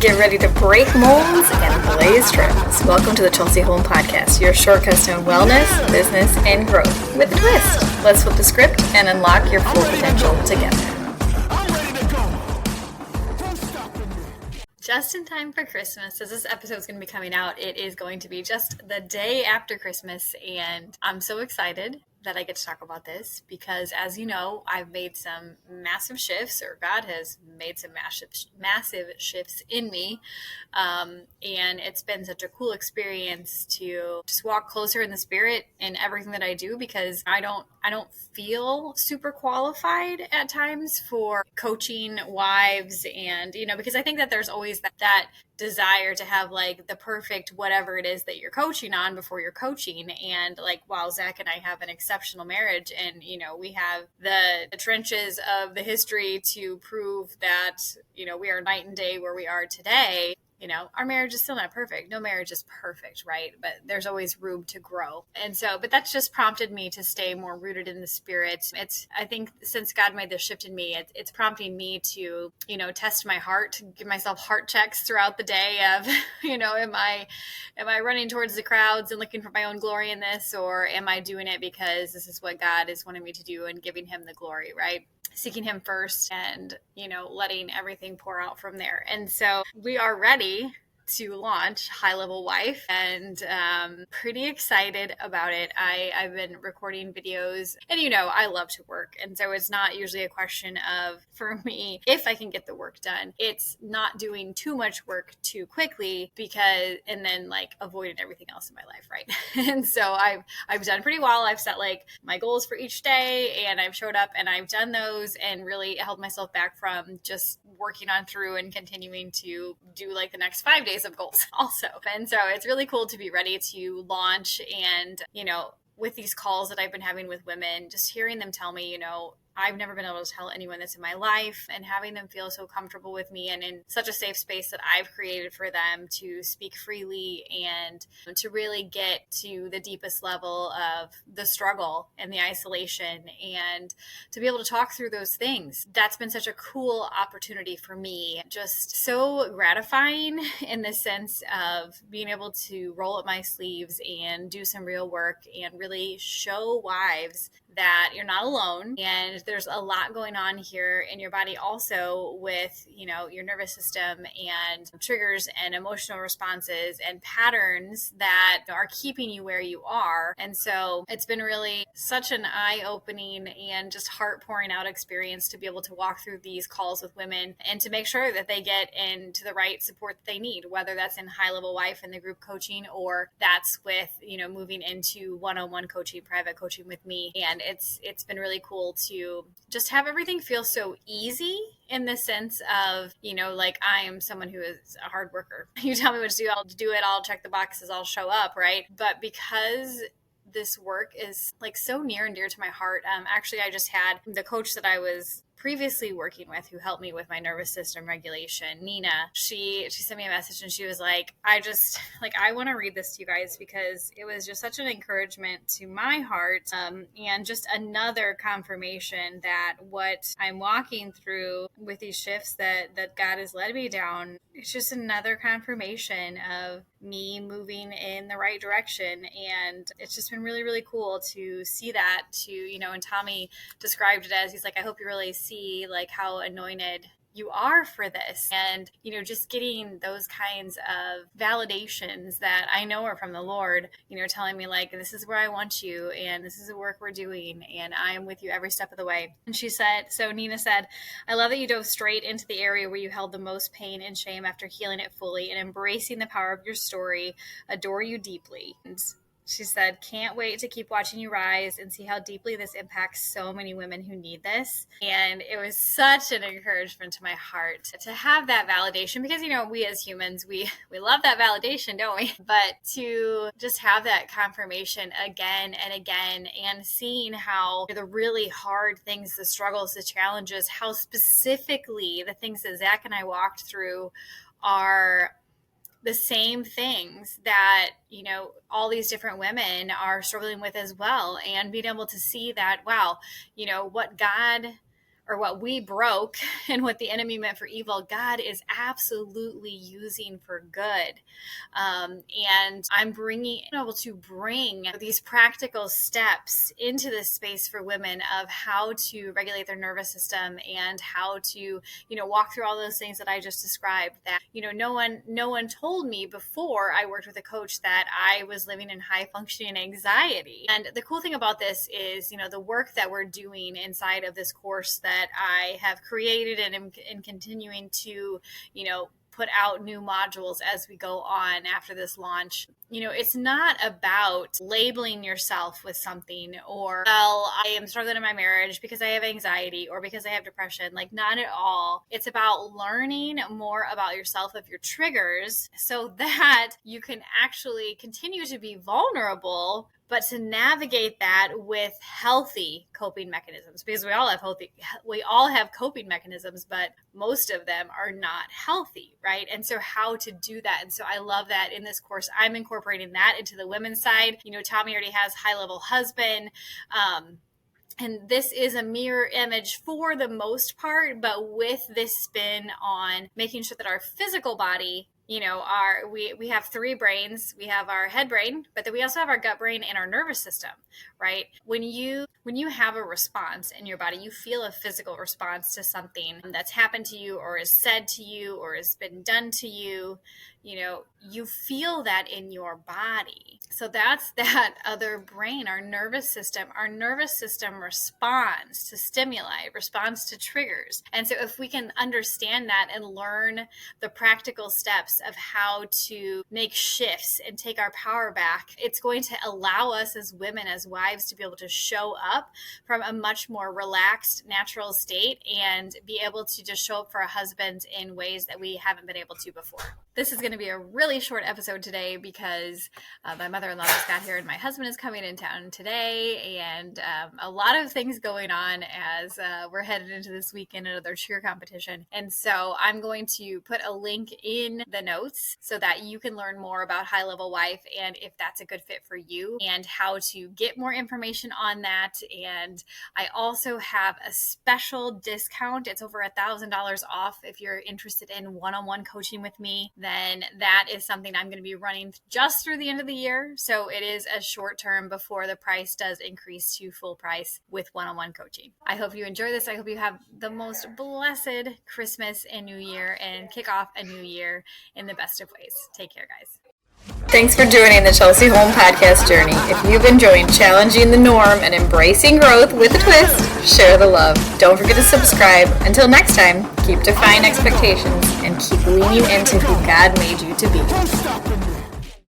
Get ready to break molds and blaze trails. Welcome to the Chelsey Holm podcast, your shortcuts to wellness, business, and growth with a twist. Let's flip the script and unlock your full potential together. Just in time for Christmas, as this episode is going to be coming out, it is going to be just the day after Christmas, and I'm so excited that I get to talk about this because, as you know, I've made some massive shifts, or God has made some massive shifts in me, and it's been such a cool experience to just walk closer in the spirit in everything that I do, because I don't feel super qualified at times for coaching wives, and because I think that there's always that desire to have like the perfect whatever it is that you're coaching on before you're coaching. And like, wow, Zach and I have an exceptional marriage, and we have the trenches of the history to prove that we are night and day where we are today. Our marriage is still not perfect. No marriage is perfect, right? But there's always room to grow. And so, but that's just prompted me to stay more rooted in the spirit. I think since God made this shift in me, it's prompting me to, test my heart, give myself heart checks throughout the day of, am I running towards the crowds and looking for my own glory in this? Or am I doing it because this is what God is wanting me to do and giving him the glory, right? Seeking him first and, letting everything pour out from there. And so we are ready to launch High Level Wife, and pretty excited about it. I've been recording videos, and I love to work. And so it's not usually a question of, for me, if I can get the work done, it's not doing too much work too quickly and then like avoiding everything else in my life, right? And so I've done pretty well. I've set like my goals for each day, and I've showed up and I've done those and really held myself back from just working on through and continuing to do like the next 5 days of goals also. And so it's really cool to be ready to launch, and with these calls that I've been having with women, just hearing them tell me, I've never been able to tell anyone this in my life, and having them feel so comfortable with me and in such a safe space that I've created for them to speak freely and to really get to the deepest level of the struggle and the isolation, and to be able to talk through those things. That's been such a cool opportunity for me. Just so gratifying in the sense of being able to roll up my sleeves and do some real work and really show wives that you're not alone, and there's a lot going on here in your body also with, your nervous system and triggers and emotional responses and patterns that are keeping you where you are. And so it's been really such an eye-opening and just heart-pouring out experience to be able to walk through these calls with women and to make sure that they get into the right support that they need, whether that's in High Level Wife and the group coaching, or that's with, moving into one-on-one coaching, private coaching with me. And it's been really cool to just have everything feel so easy, in the sense of, like I am someone who is a hard worker. You tell me what to do, I'll do it, I'll check the boxes, I'll show up, right? But because this work is like so near and dear to my heart, actually I just had the coach that I was previously working with, who helped me with my nervous system regulation, Nina, she sent me a message, and she was like, I want to read this to you guys because it was just such an encouragement to my heart, and just another confirmation that what I'm walking through with these shifts that God has led me down, it's just another confirmation of me moving in the right direction. And it's just been really, really cool to see that, and Tommy described it as, he's like, I hope you really see like how anointed you are for this. And, just getting those kinds of validations that I know are from the Lord, telling me like, this is where I want you, and this is the work we're doing, and I am with you every step of the way. And Nina said, I love that you dove straight into the area where you held the most pain and shame after healing it fully and embracing the power of your story. Adore you deeply. And she said, can't wait to keep watching you rise and see how deeply this impacts so many women who need this. And it was such an encouragement to my heart to have that validation, because, we as humans, we love that validation, don't we? But to just have that confirmation again and again, and seeing how the really hard things, the struggles, the challenges, how specifically the things that Zach and I walked through are the same things that, all these different women are struggling with as well. And being able to see that, wow, what God or what we broke and what the enemy meant for evil, God is absolutely using for good. And I'm able to bring these practical steps into this space for women of how to regulate their nervous system and how to, walk through all those things that I just described that, no one told me before I worked with a coach that I was living in high functioning anxiety. And the cool thing about this is, the work that we're doing inside of this course that I have created and am continuing to, put out new modules as we go on after this launch. It's not about labeling yourself with something or, well, I am struggling in my marriage because I have anxiety or because I have depression. Like, not at all. It's about learning more about yourself, of your triggers, so that you can actually continue to be vulnerable, but to navigate that with healthy coping mechanisms, because we all have coping mechanisms, but most of them are not healthy, right? And so how to do that. And so I love that in this course, I'm incorporating that into the women's side. Tommy already has High Level Husband. And this is a mirror image for the most part, but with this spin on making sure that our physical body, we have three brains. We have our head brain, but then we also have our gut brain and our nervous system, right? When you have a response in your body, you feel a physical response to something that's happened to you or is said to you or has been done to you, you feel that in your body. So that's that other brain, our nervous system. Our nervous system responds to stimuli, responds to triggers. And so if we can understand that and learn the practical steps of how to make shifts and take our power back, it's going to allow us as women, as wives, to be able to show up from a much more relaxed, natural state and be able to just show up for our husbands in ways that we haven't been able to before. This is going to be a really short episode today because my mother-in-law just got here and my husband is coming in town today, and a lot of things going on as we're headed into this weekend, another cheer competition. And so I'm going to put a link in the notes so that you can learn more about High Level Wife and if that's a good fit for you and how to get more information on that. And I also have a special discount. It's over $1,000 off if you're interested in one-on-one coaching with me. Then that is something I'm going to be running just through the end of the year. So it is a short term before the price does increase to full price with one-on-one coaching. I hope you enjoy this. I hope you have the most blessed Christmas and New Year and kick off a new year in the best of ways. Take care, guys. Thanks for joining the Chelsey Holm podcast journey. If you've enjoyed challenging the norm and embracing growth with a twist, share the love. Don't forget to subscribe. Until next time, keep defying expectations and keep leaning into who God made you to be.